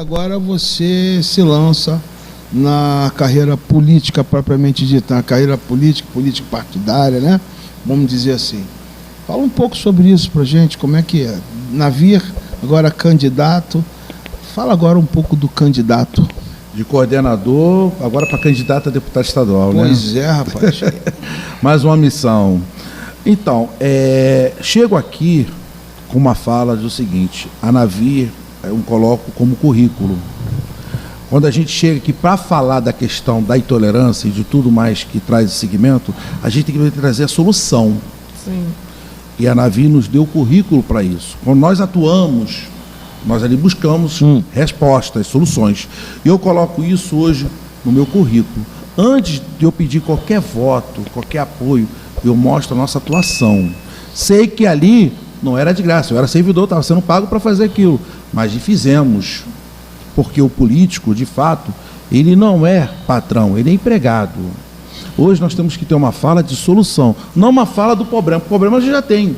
agora você se lança na carreira política propriamente dita, na carreira política partidária, né? Vamos dizer assim. Fala um pouco sobre isso pra gente, como é que é? Navir, agora candidato. Fala agora um pouco do candidato. De coordenador, agora para candidato a deputado estadual, né? Pois é, rapaz. Mais uma missão. Então, chego aqui com uma fala do seguinte: a Navir, eu coloco como currículo. Quando a gente chega aqui para falar da questão da intolerância e de tudo mais que traz esse segmento, a gente tem que trazer a solução. Sim. E a Navir nos deu o currículo para isso. Quando nós atuamos, nós ali buscamos respostas, soluções. E eu coloco isso hoje no meu currículo. Antes de eu pedir qualquer voto, qualquer apoio, eu mostro a nossa atuação. Sei que ali não era de graça, eu era servidor, estava sendo pago para fazer aquilo, mas fizemos. Porque o político, de fato, ele não é patrão, ele é empregado. Hoje nós temos que ter uma fala de solução, não uma fala do problema. O problema a gente já tem.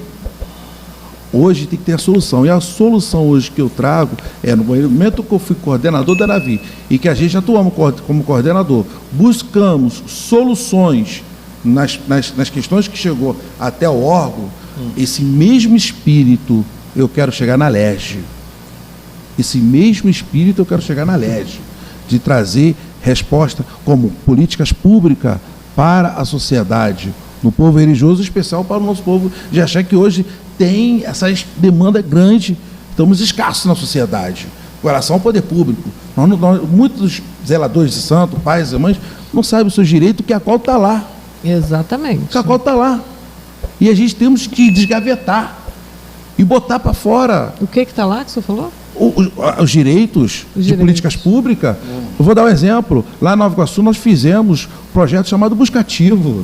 Hoje tem que ter a solução. E a solução hoje que eu trago é, no momento que eu fui coordenador da Navir e que a gente atuamos como coordenador, buscamos soluções nas questões que chegou até o órgão, esse mesmo espírito eu quero chegar na LERJ. Esse mesmo espírito eu quero chegar na LERJ, de trazer resposta como políticas públicas para a sociedade, no povo religioso, em especial para o nosso povo de axé, que hoje tem essa demanda grande, estamos escassos na sociedade, com relação ao poder público. Muitos zeladores de santo, pais e mães, não sabem o seu direito, que a qual está lá. Exatamente. Que a qual está lá. E a gente temos que desgavetar e botar para fora. O que está lá que você falou? Os direitos de políticas públicas. Eu vou dar um exemplo. Lá em Nova Iguaçu nós fizemos um projeto chamado Buscativo.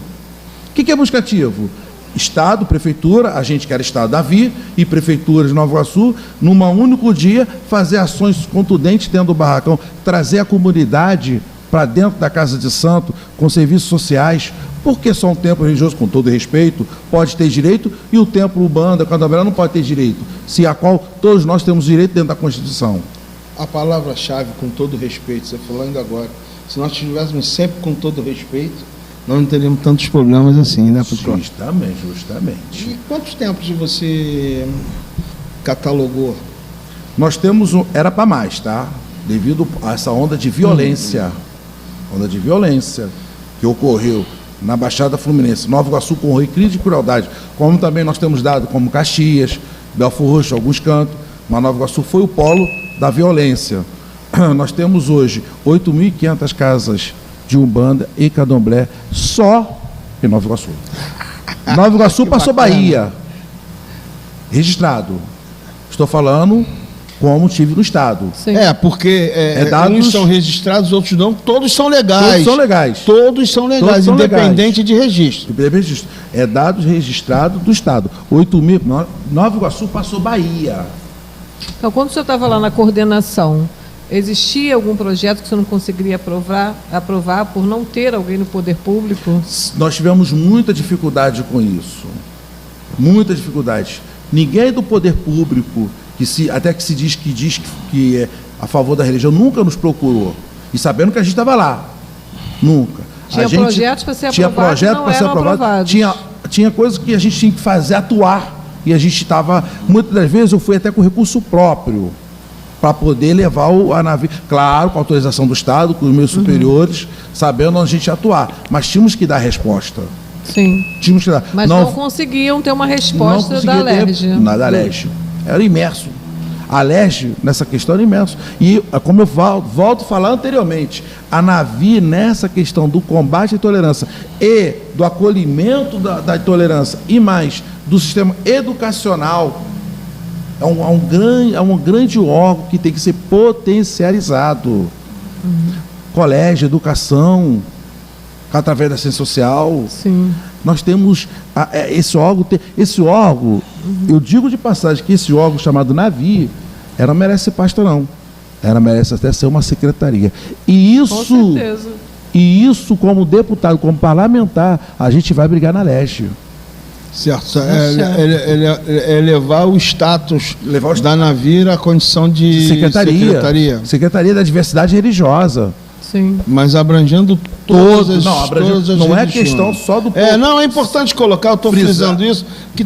O que é Buscativo? Estado, prefeitura, a gente que era Estado da Navir e prefeitura de Nova Iguaçu, num único dia, fazer ações contundentes dentro do barracão, trazer a comunidade para dentro da Casa de Santo, com serviços sociais, porque só um templo religioso, com todo respeito, pode ter direito, e o templo Umbanda, Candomblé, não pode ter direito, se a qual todos nós temos direito dentro da Constituição. A palavra-chave, com todo respeito, você falou ainda agora, se nós estivéssemos sempre com todo respeito, nós não teríamos tantos problemas assim, né, Pastor? Justamente. E quantos tempos você catalogou? Nós temos, era para mais, tá? Devido a essa onda de violência, que ocorreu na Baixada Fluminense, Nova Iguaçu, com crime de crueldade, como também nós temos dado como Caxias, Belfor Roxo, alguns cantos, mas Nova Iguaçu foi o polo da violência. Nós temos hoje 8.500 casas de Umbanda e Candomblé só em Nova Iguaçu. Nova Iguaçu passou Bahia, registrado. Estou falando como tive no Estado. Sim. Porque dados, uns são registrados, outros não. Todos são legais. Todos são legais, independente de registro. É dados registrados do Estado. 8.000. Nova Iguaçu passou Bahia. Então, quando o senhor estava lá na coordenação, existia algum projeto que você não conseguiria aprovar por não ter alguém no poder público? Nós tivemos muita dificuldade com isso. Muita dificuldade. Ninguém do poder público, até que se diz que é a favor da religião, nunca nos procurou. E sabendo que a gente estava lá. Nunca. Tinha projetos para ser aprovados, não eram aprovados. Tinha coisas que a gente tinha que fazer, atuar. E a gente estava, muitas das vezes eu fui até com recurso próprio, para poder levar a navio, claro, com autorização do Estado, com os meus superiores, sabendo onde a gente ia atuar. Mas tínhamos que dar resposta. Sim. Tínhamos que dar. Mas não conseguiam ter uma resposta da LERJ. Da LERJ. Era imerso. A LERJ, nessa questão, era imerso. E, como eu volto a falar anteriormente, a Navir, nessa questão do combate à intolerância e do acolhimento da intolerância, e mais do sistema educacional, é um grande órgão que tem que ser potencializado. Colégio, educação, através da ciência social. Sim. Nós temos esse órgão, eu digo de passagem que esse órgão chamado Navir, não merece ser pasta, não. Merece até ser uma secretaria. Com certeza. E isso, como deputado, como parlamentar, a gente vai brigar na LERJ. Certo. É levar o status da Navira à condição de secretaria. Secretaria da Diversidade Religiosa. Sim. Mas abrangendo todas as não é questão só do povo. Não, é importante colocar, eu estou frisando isso, que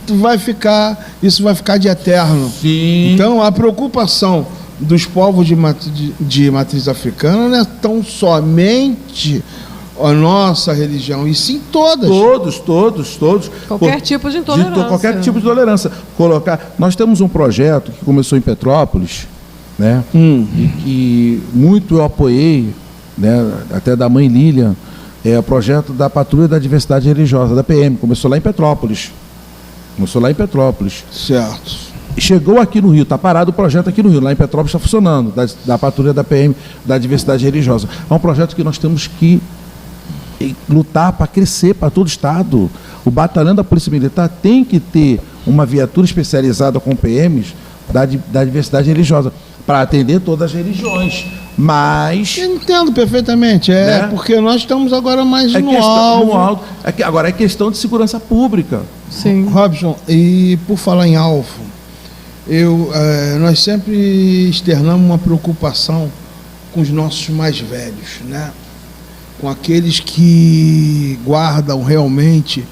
isso vai ficar de eterno. Sim. Então, a preocupação dos povos de matriz africana não é tão somente a nossa religião, e sim todas. Todos. Qualquer tipo de intolerância. Qualquer tipo de tolerância. Nós temos um projeto que começou em Petrópolis, né? E que muito eu apoiei, né? Até da mãe Lilian, o projeto da Patrulha da Diversidade Religiosa, da PM, começou lá em Petrópolis. Certo. Chegou aqui no Rio, está parado o projeto aqui no Rio, lá em Petrópolis está funcionando, da Patrulha da PM, da Diversidade Religiosa. É um projeto que nós temos que lutar para crescer para todo o Estado. O batalhão da Polícia Militar tem que ter uma viatura especializada com PMs da diversidade religiosa, para atender todas as religiões. Mas... Eu entendo perfeitamente, né? Porque nós estamos agora mais no alvo. Agora é questão de segurança pública. Sim. Robson, e por falar em alvo, nós sempre externamos uma preocupação com os nossos mais velhos, né? Com aqueles que guardam realmente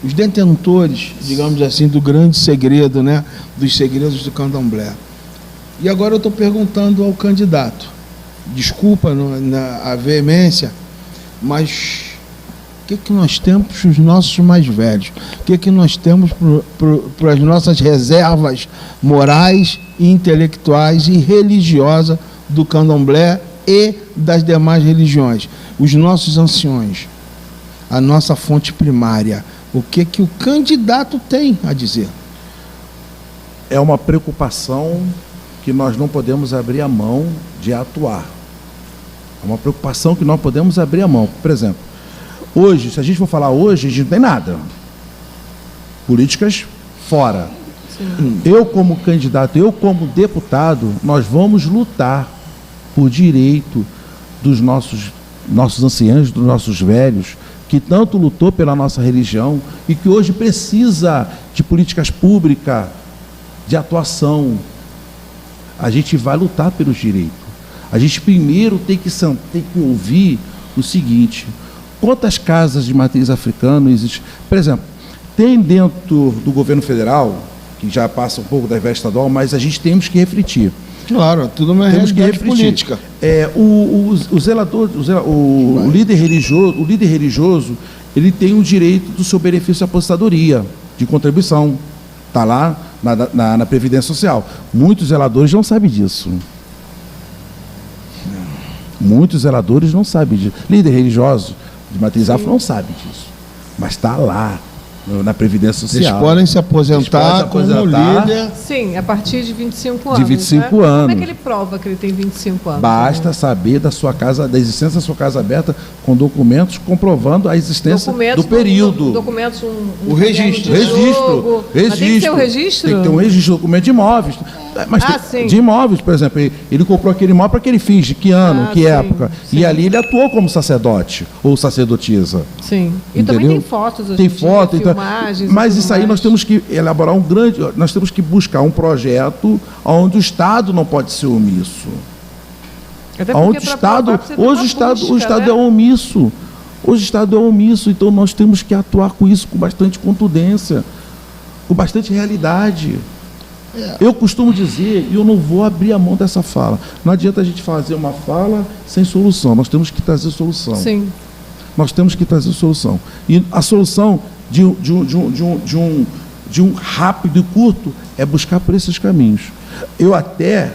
os detentores, digamos assim, do grande segredo, né? Dos segredos do candomblé. E agora eu estou perguntando ao candidato, desculpa a veemência, mas o que nós temos para os nossos mais velhos? O que nós temos para as nossas reservas morais, intelectuais e religiosas do candomblé e das demais religiões? Os nossos anciões, a nossa fonte primária, o que o candidato tem a dizer? É uma preocupação que nós não podemos abrir a mão de atuar. É uma preocupação que nós podemos abrir a mão. Por exemplo, hoje, se a gente for falar hoje, a gente não tem nada. Políticas fora. Sim. Eu como candidato, eu como deputado, nós vamos lutar por direito dos nossos anciãos, dos nossos velhos, que tanto lutou pela nossa religião e que hoje precisa de políticas públicas, de atuação. A gente vai lutar pelos direitos. A gente primeiro tem que ouvir o seguinte: quantas casas de matriz africana existem? Por exemplo, tem dentro do governo federal, que já passa um pouco da esfera estadual, mas a gente temos que refletir. Claro, tudo uma realidade política. O zelador, o líder religioso, ele tem o direito do seu benefício de aposentadoria, de contribuição. Está lá na Previdência Social. Muitos zeladores não sabem disso. Muitos zeladores não sabem disso. Líder religioso de matriz afro não sabe disso. Mas está lá, na Previdência Social. Eles podem se aposentar como líder. Sim, a partir de 25 anos. De 25 né? anos. Como é que ele prova que ele tem 25 anos? Basta saber da existência da sua casa aberta com documentos comprovando a existência do período. Documentos, o registro. Registro. Mas tem que ter o registro? Tem que ter um registro, documento de imóveis. Mas de imóveis, por exemplo, ele comprou aquele imóvel para que ele finge, de que ano, que época. Sim. E ali ele atuou como sacerdote ou sacerdotisa. Sim. E entendeu? Também tem fotos. Tem foto, filmagens. Mas isso aí nós temos que elaborar nós temos que buscar um projeto onde o Estado não pode ser omisso. Onde o Estado, hoje o Estado é omisso. Hoje o Estado é omisso, então nós temos que atuar com isso com bastante contundência, com bastante realidade. Eu costumo dizer, e eu não vou abrir a mão dessa fala, não adianta a gente fazer uma fala sem solução, nós temos que trazer solução. Sim. Nós temos que trazer solução. E a solução de um rápido e curto é buscar por esses caminhos. Eu até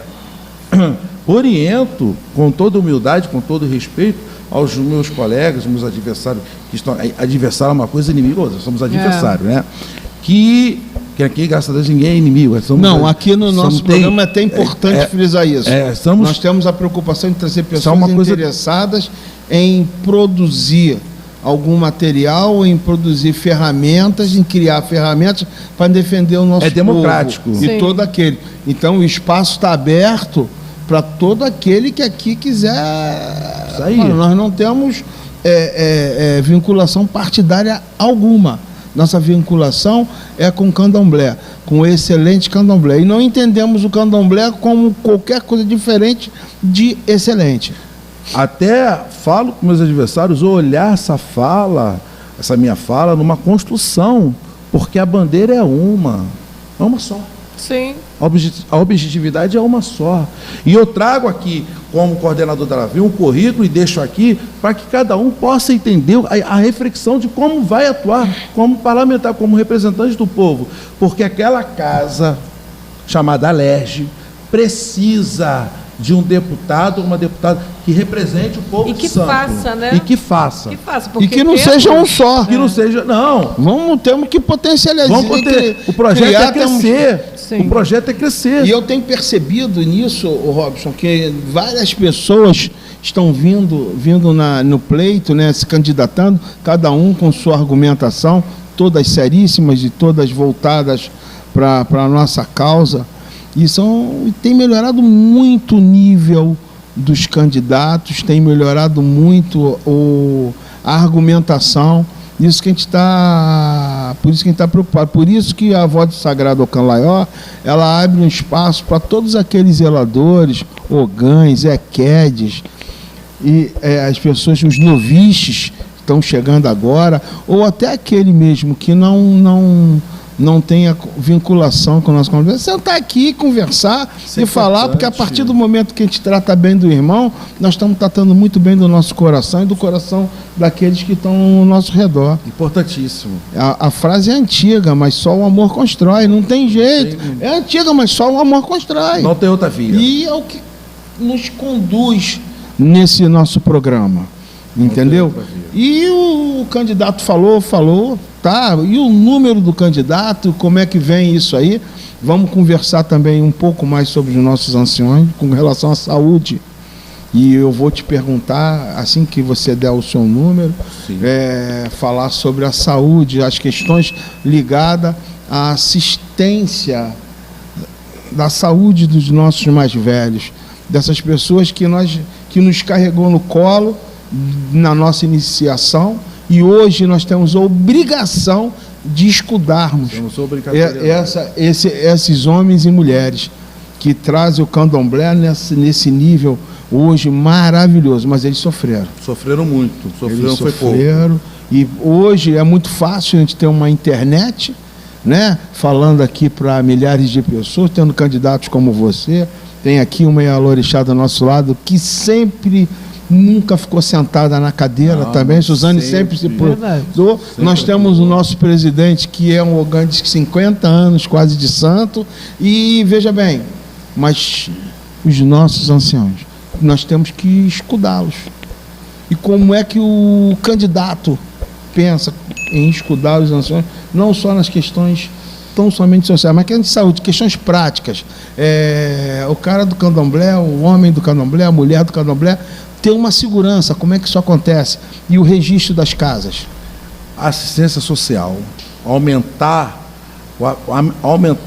oriento, com toda humildade, com todo respeito, aos meus colegas, meus adversários, que estão. Adversário é uma coisa, inimigo outra, somos adversários, né? Que aqui, graças a Deus, ninguém é inimigo. Aqui no nosso programa é até importante frisar isso. Nós temos a preocupação de trazer pessoas interessadas em produzir algum material, em produzir ferramentas, em criar ferramentas para defender o nosso povo. É democrático. E todo aquele. Então, o espaço está aberto para todo aquele que aqui quiser. Isso aí. Nós não temos vinculação partidária alguma. Nossa vinculação é com o candomblé, com o excelente candomblé. E não entendemos o candomblé como qualquer coisa diferente de excelente. Até falo com meus adversários olhar essa minha fala, numa construção, porque a bandeira é uma só. Sim. A objetividade é uma só. E eu trago aqui, como coordenador da LAVI, um currículo e deixo aqui para que cada um possa entender a reflexão de como vai atuar como parlamentar, como representante do povo. Porque aquela casa, chamada Alerj, precisa de um deputado ou uma deputada que represente o povo de Santo. Faça, né? E que faça. E que não seja um só. Que não seja, não. Temos que potencializar. O projeto é crescer. Sim. O projeto é crescer. E eu tenho percebido nisso, Robson, que várias pessoas estão vindo no pleito, né, se candidatando, cada um com sua argumentação, todas seríssimas e todas voltadas para a nossa causa. E tem melhorado muito o nível dos candidatos, tem melhorado muito a argumentação. Por isso que a gente está preocupado. Por isso que a Voz do Sagrado Ocanlaió, ela abre um espaço para todos aqueles zeladores, ogães, equedes, e as pessoas, os novices estão chegando agora, ou até aquele mesmo que não tenha vinculação com o nosso convívio, sentar aqui, conversar e falar, porque a partir do momento que a gente trata bem do irmão, nós estamos tratando muito bem do nosso coração e do coração daqueles que estão ao nosso redor. Importantíssimo. A frase é antiga, mas só o amor constrói, não tem jeito. É antiga, mas só o amor constrói. Não tem outra via. E é o que nos conduz nesse nosso programa, entendeu? E o candidato falou, tá? E o número do candidato, como é que vem isso aí? Vamos conversar também um pouco mais sobre os nossos anciões com relação à saúde. E eu vou te perguntar, assim que você der o seu número, falar sobre a saúde, as questões ligadas à assistência da saúde dos nossos mais velhos, dessas pessoas que nos carregou no colo na nossa iniciação, e hoje nós temos a obrigação de escudarmos esses homens e mulheres que trazem o candomblé nesse nível hoje maravilhoso, mas eles sofreram. Sofreram muito, foi pouco. E hoje é muito fácil a gente ter uma internet, né, falando aqui para milhares de pessoas, tendo candidatos como você. Tem aqui uma Ialorixá do nosso lado que nunca ficou sentada na cadeira também. Suzane sempre se produziu. Nós temos o nosso presidente, que é um ogã de 50 anos, quase de santo. E veja bem, mas os nossos anciãos, nós temos que escudá-los. E como é que o candidato pensa em escudar os anciãos, não só nas questões tão somente sociais, mas questões de saúde, questões práticas. O cara do candomblé, o homem do candomblé, a mulher do candomblé, ter uma segurança, como é que isso acontece? E o registro das casas? Assistência social, aumentar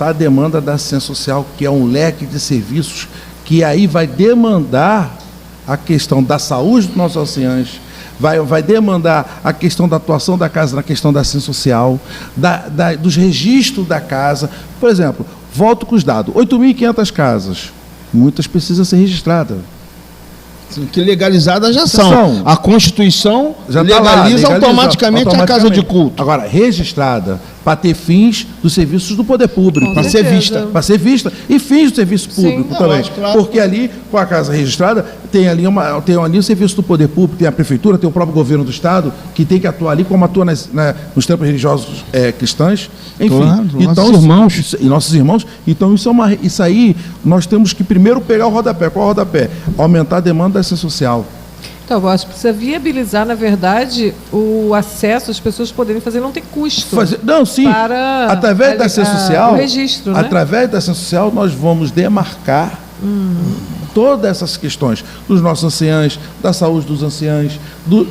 a demanda da assistência social, que é um leque de serviços que aí vai demandar a questão da saúde dos nossos anciãos, vai demandar a questão da atuação da casa na questão da assistência social, dos registros da casa. Por exemplo, volto com os dados, 8.500 casas, muitas precisam ser registradas. Que legalizadas já são. A Constituição já legaliza automaticamente a casa de culto. Agora, registrada para ter fins dos serviços do poder público. Para ser vista. Para ser vista. E fins do serviço público também. Lógico, claro. Porque ali, com a casa registrada, tem ali o serviço do poder público, tem a prefeitura, tem o próprio governo do Estado, que tem que atuar ali, como atua nos templos religiosos cristãos. Enfim. Claro, então, nossos irmãos. Então, isso aí, nós temos que primeiro pegar o rodapé. Qual é o rodapé? Aumentar a demanda da assistência social. Então, eu acho que precisa viabilizar, na verdade, o acesso, as pessoas poderem fazer, não tem custo. Através da assistência social, o registro, né? Através da assistência social, nós vamos demarcar todas essas questões dos nossos anciãos, da saúde dos anciãos,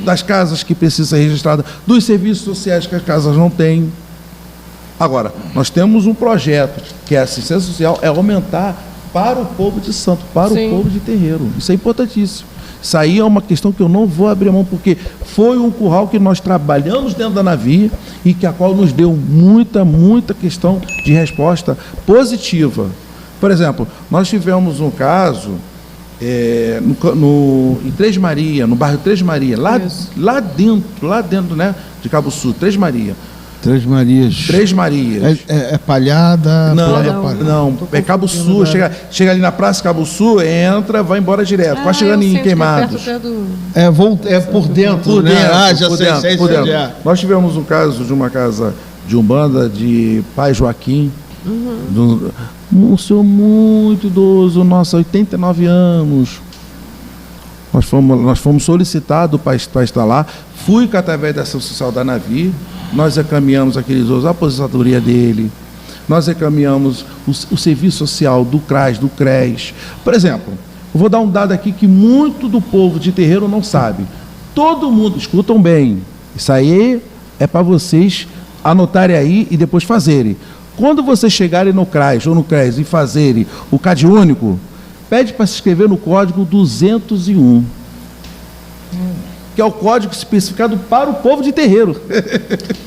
das casas que precisam ser registradas, dos serviços sociais que as casas não têm. Agora, nós temos um projeto que a assistência social é aumentar para o povo de santo, para o povo de terreiro. Isso é importantíssimo. Isso aí é uma questão que eu não vou abrir mão, porque foi um curral que nós trabalhamos dentro da Navi e que a qual nos deu muita questão de resposta positiva. Por exemplo, nós tivemos um caso em Três Marias, no bairro Três Marias, lá dentro, né, de Cabo Sul, Três Marias. Três Marias. Três Marias. É Palhada? Não, é Cabo Sul. Chega ali na Praça Cabo Sul, entra, vai embora direto. Quase chegando em Queimados. É por dentro, por né? dentro, Já sei. Nós tivemos um caso de uma casa de Umbanda de Pai Joaquim, um senhor muito idoso, 89 anos. Nós fomos solicitados para estar lá. Fui através da ação social da Navi. Nós encaminhamos aqueles idosos, a aposentadoria dele. Nós encaminhamos o serviço social do CRAS, do CRES. Por exemplo, eu vou dar um dado aqui que muito do povo de terreiro não sabe. Todo mundo, escutam bem, isso aí é para vocês anotarem aí e depois fazerem. Quando vocês chegarem no CRAS ou no CRES e fazerem o CAD único, pede para se inscrever no código 201. Que é o código especificado para o povo de terreiro.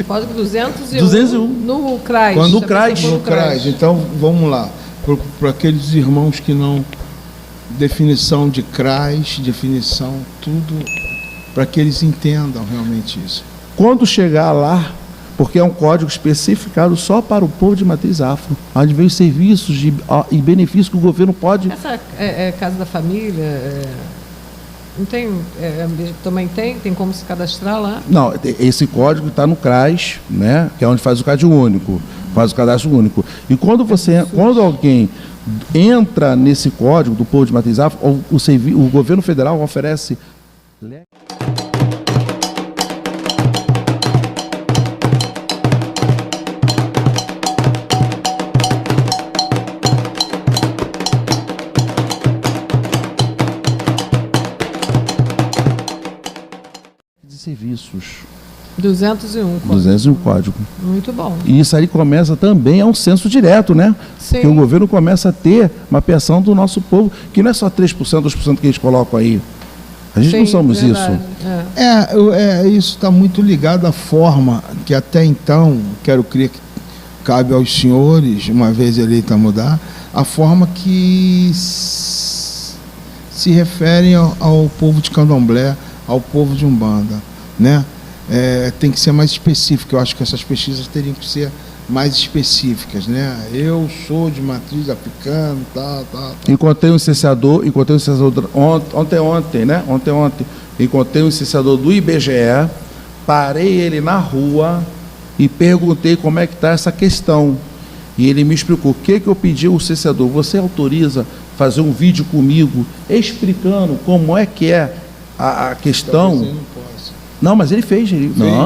Código 201. 201. No CRAS. No CRAS. No CRAS. Então, vamos lá. Para aqueles irmãos que não... Definição de CRAS, definição, tudo, para que eles entendam realmente isso. Quando chegar lá, porque é um código especificado só para o povo de matriz afro, onde vem os serviços e benefícios que o governo pode... Essa Casa da Família... Não tem, também tem como se cadastrar lá? Não, esse código está no CRAS, né, que é onde faz o CAD único, faz o cadastro único. E quando alguém entra nesse código do povo de matriz afro, o governo federal oferece... serviços. 201 código. Muito bom. E isso aí começa também, é um censo direto, né? Sim. Que o governo começa a ter mapeação do nosso povo, que não é só 3%, 2% que eles colocam aí. A gente não somos verdade. Isso. Isso está muito ligado à forma que até então, quero crer que cabe aos senhores, uma vez eleito a mudar, a forma que se referem ao povo de Candomblé, ao povo de Umbanda, né? Tem que ser mais específico. Eu acho que essas pesquisas teriam que ser mais específicas, né? Eu sou de matriz africana, tal. Encontrei um licenciador ontem, né? Encontrei um licenciador do IBGE, parei ele na rua e perguntei como é que está essa questão. E ele me explicou o que eu pedi ao licenciador. Você autoriza fazer um vídeo comigo explicando como é que é a questão? Não, mas ele fez.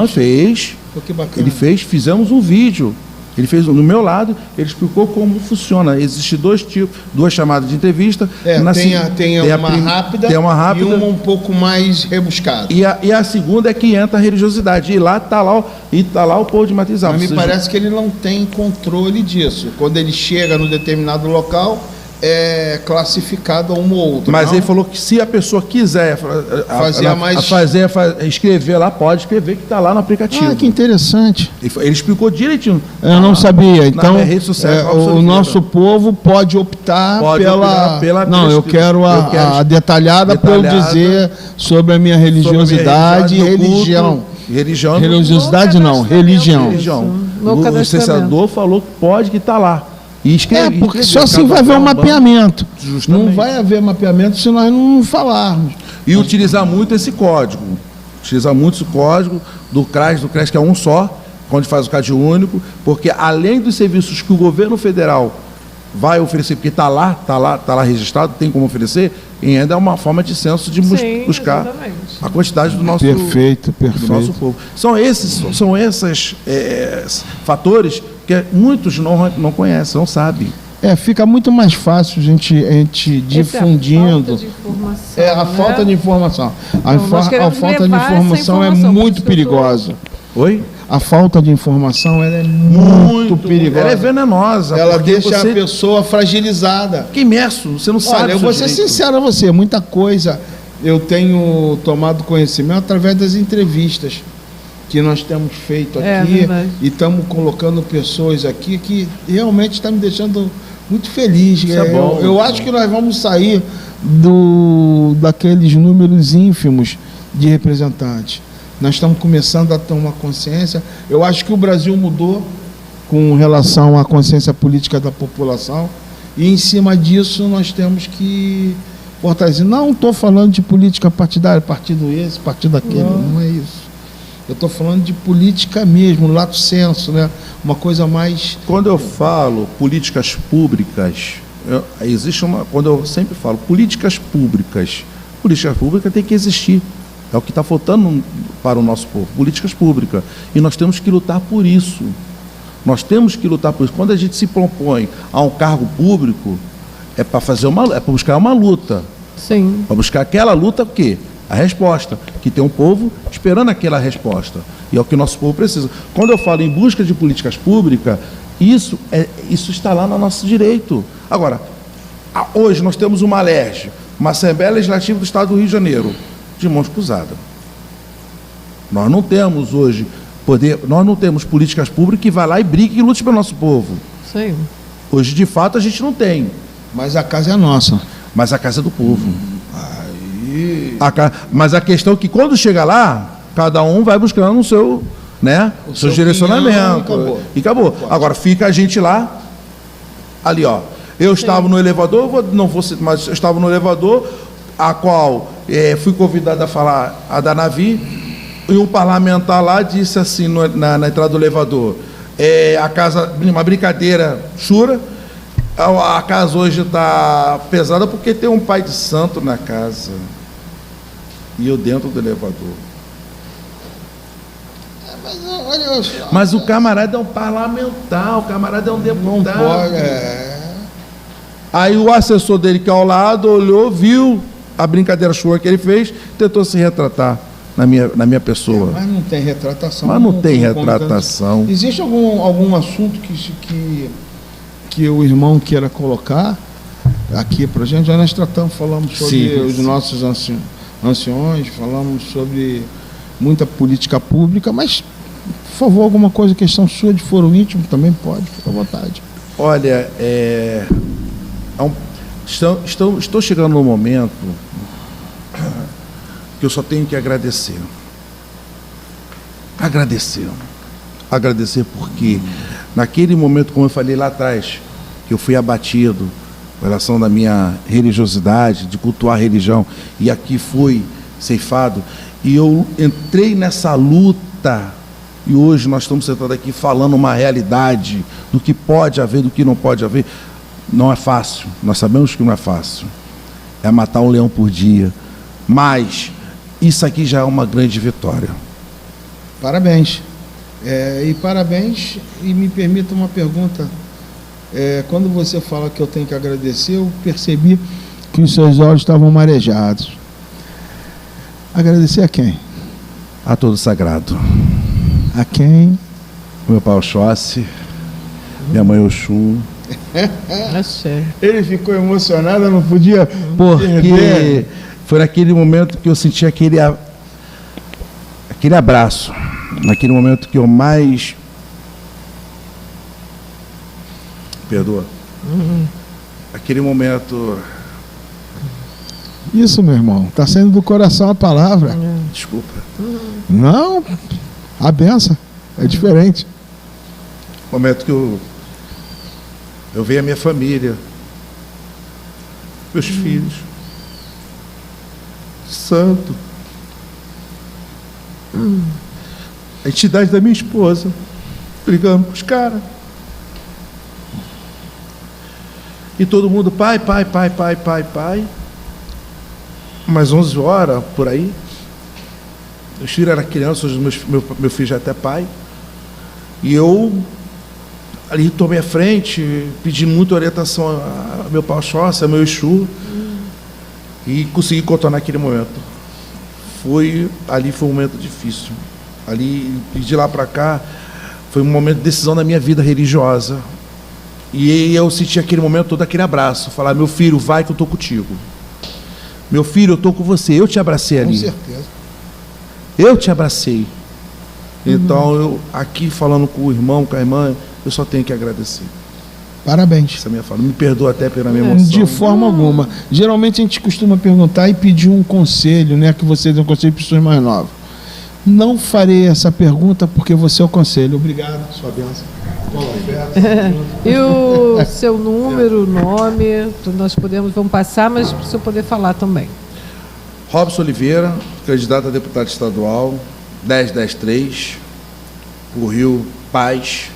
Fez. Pô, que bacana. Ele fez, fizemos um vídeo. Ele fez no meu lado, ele explicou como funciona. Existem duas chamadas de entrevista. Tem uma rápida e uma um pouco mais rebuscada. E a segunda é que entra a religiosidade. E lá está lá o povo de matriz afro. Mas me parece que ele não tem controle disso. Quando ele chega no determinado local, é classificado a uma ou outra. Mas ele falou que se a pessoa quiser escrever lá, pode escrever, que está lá no aplicativo. Que interessante. Ele explicou direitinho. Eu não sabia. Então, o nosso povo pode optar pela não, eu quero a detalhada para eu dizer sobre a minha religiosidade e religião. Religiosidade não, religião. O licenciador falou que pode, que está lá. Porque só assim vai haver um mapeamento. Justamente. Não vai haver mapeamento se nós não falarmos. E utilizar muito esse código. Utilizar muito esse código do CRAS, que é um só, onde faz o CAD único, porque além dos serviços que o governo federal vai oferecer, porque está lá registrado, tem como oferecer, e ainda é uma forma de censo de buscar a quantidade do nosso, do nosso povo. São esses fatores que muitos não conhecem, não sabem. Fica muito mais fácil a gente difundindo. A falta de informação. A falta de informação é muito perigosa. Oi? A falta de informação ela é muito perigosa. Ela é venenosa. Ela deixa a pessoa fragilizada. Que imerso, você não sabe. Olha, eu vou ser sincero a você, muita coisa eu tenho tomado conhecimento através das entrevistas que nós temos feito aqui, e estamos colocando pessoas aqui que realmente está me deixando muito feliz. Isso é bom, eu acho que nós vamos sair daqueles números ínfimos de representantes. Nós estamos começando a tomar consciência. Eu acho que o Brasil mudou com relação à consciência política da população, e em cima disso nós temos que fortalecer. Não estou falando de política partidária, partido esse, partido aquele, não é isso. Eu estou falando de política mesmo, lato sensu, né? Uma coisa mais... Quando eu falo políticas públicas, quando eu sempre falo políticas públicas tem que existir. É o que está faltando para o nosso povo, políticas públicas. E nós temos que lutar por isso. Nós temos que lutar por isso. Quando a gente se propõe a um cargo público, é para buscar uma luta. Sim. Para buscar aquela luta, o quê? A resposta, que tem um povo esperando aquela resposta. E é o que o nosso povo precisa. Quando eu falo em busca de políticas públicas, isso está lá no nosso direito. Agora, hoje nós temos uma LERJ, uma Assembleia Legislativa do Estado do Rio de Janeiro, de mãos cruzadas. Nós não temos hoje nós não temos políticas públicas que vai lá e brigue e lute pelo nosso povo. Sim. Hoje, de fato, a gente não tem. Mas a casa é nossa. Mas a casa é do povo. Mas a questão é que quando chega lá, cada um vai buscando o seu direcionamento. E acabou. Agora fica a gente lá, ali, ó. Eu estava no elevador, mas eu estava no elevador, a qual fui convidado a falar a da Navi, e um parlamentar lá disse assim na entrada do elevador: a casa, uma brincadeira chura. A casa hoje está pesada porque tem um pai de santo na casa. E eu dentro do elevador. Mas o camarada é um parlamentar, o camarada é um deputado. Não pode, Aí o assessor dele, que é ao lado, olhou, viu a brincadeira chua que ele fez, tentou se retratar na minha pessoa. Mas não tem retratação. Mas não tem retratação. Existe algum assunto que o irmão queira colocar aqui para a gente? Já nós falamos sobre os nossos anciões, falamos sobre muita política pública, mas, por favor, alguma coisa, questão sua de foro íntimo, também pode, fica à vontade. Olha, estou chegando num momento que eu só tenho que agradecer. Agradecer porque naquele momento, como eu falei lá atrás, que eu fui abatido com relação da minha religiosidade, de cultuar a religião, e aqui fui ceifado, e eu entrei nessa luta, e hoje nós estamos sentados aqui falando uma realidade do que pode haver, do que não pode haver. Não é fácil, nós sabemos que não é fácil, é matar um leão por dia, mas isso aqui já é uma grande vitória. Parabéns. E parabéns, e me permita uma pergunta. Quando você fala que eu tenho que agradecer, eu percebi que os seus olhos estavam marejados. Agradecer a quem? A todo sagrado. A quem? Meu pai Oxóssi, minha mãe Oxum. Ele ficou emocionado, eu não podia porque foi naquele momento que eu senti aquele abraço, naquele momento que eu mais... Perdoa. Aquele momento... Isso, meu irmão, está saindo do coração a palavra. Desculpa. Não, a benção é diferente. Momento que eu vejo a minha família, meus filhos, santo, a entidade da minha esposa, brigando com os caras. E todo mundo, pai. Umas 11 horas, por aí. Os filhos eram crianças, hoje meu filho já é até pai. E eu ali tomei a frente, pedi muita orientação a meu pai Oxóssi, a meu Exu, e consegui contornar aquele momento. Ali foi um momento difícil. Ali, de lá para cá, foi um momento de decisão da minha vida religiosa. E eu senti aquele momento todo, aquele abraço, falar: meu filho, vai que eu estou contigo. Meu filho, eu estou com você, eu te abracei ali. Com certeza. Eu te abracei. Então, eu aqui falando com o irmão, com a irmã, eu só tenho que agradecer. Parabéns. Essa é a minha fala. Me perdoa até pela minha emoção. De forma alguma. Geralmente a gente costuma perguntar e pedir um conselho, né? Que você dê um conselho para pessoas mais novas. Não farei essa pergunta porque você é o conselho. Obrigado, sua bênção. E o seu número, nome, nós vamos passar, mas para o senhor poder falar também. Robson Oliveira, candidato a deputado estadual, 10-10-3, o Rio Paz,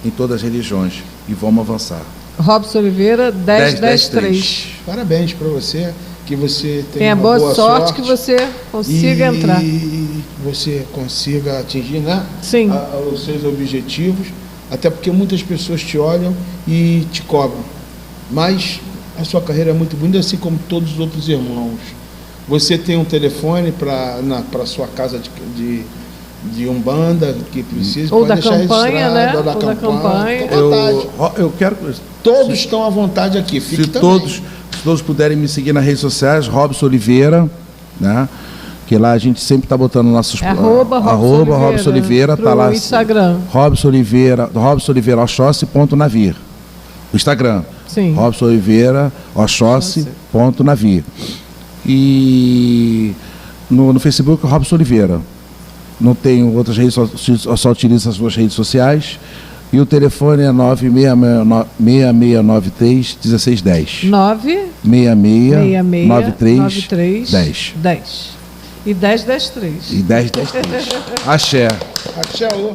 em todas as religiões. E vamos avançar. Robson Oliveira, 10-10-3. Parabéns para você, que você tenha uma boa sorte, que você consiga entrar. E você consiga atingir, né? Sim. Os seus objetivos, até porque muitas pessoas te olham e te cobram. Mas a sua carreira é muito bonita, assim como todos os outros irmãos. Você tem um telefone para sua casa de Umbanda, que precisa. Ou da campanha, né? Ou da campanha. Eu quero... Todos estão à vontade aqui. Fique se também. todos puderem me seguir nas redes sociais, Robson Oliveira, né? Que lá a gente sempre está botando nossos... arroba Robson Oliveira, tá lá. Instagram. Robson Oliveira Oxóssi.navir. O Instagram. Sim. Robson Oliveira Oxóssi.navir. E no Facebook, Robson Oliveira. Não tenho outras redes, só utilizo as duas redes sociais. E o telefone é 96693-1610. 96693-10. E 10-10-3. E 10-10-3. Axé. Axé, alô.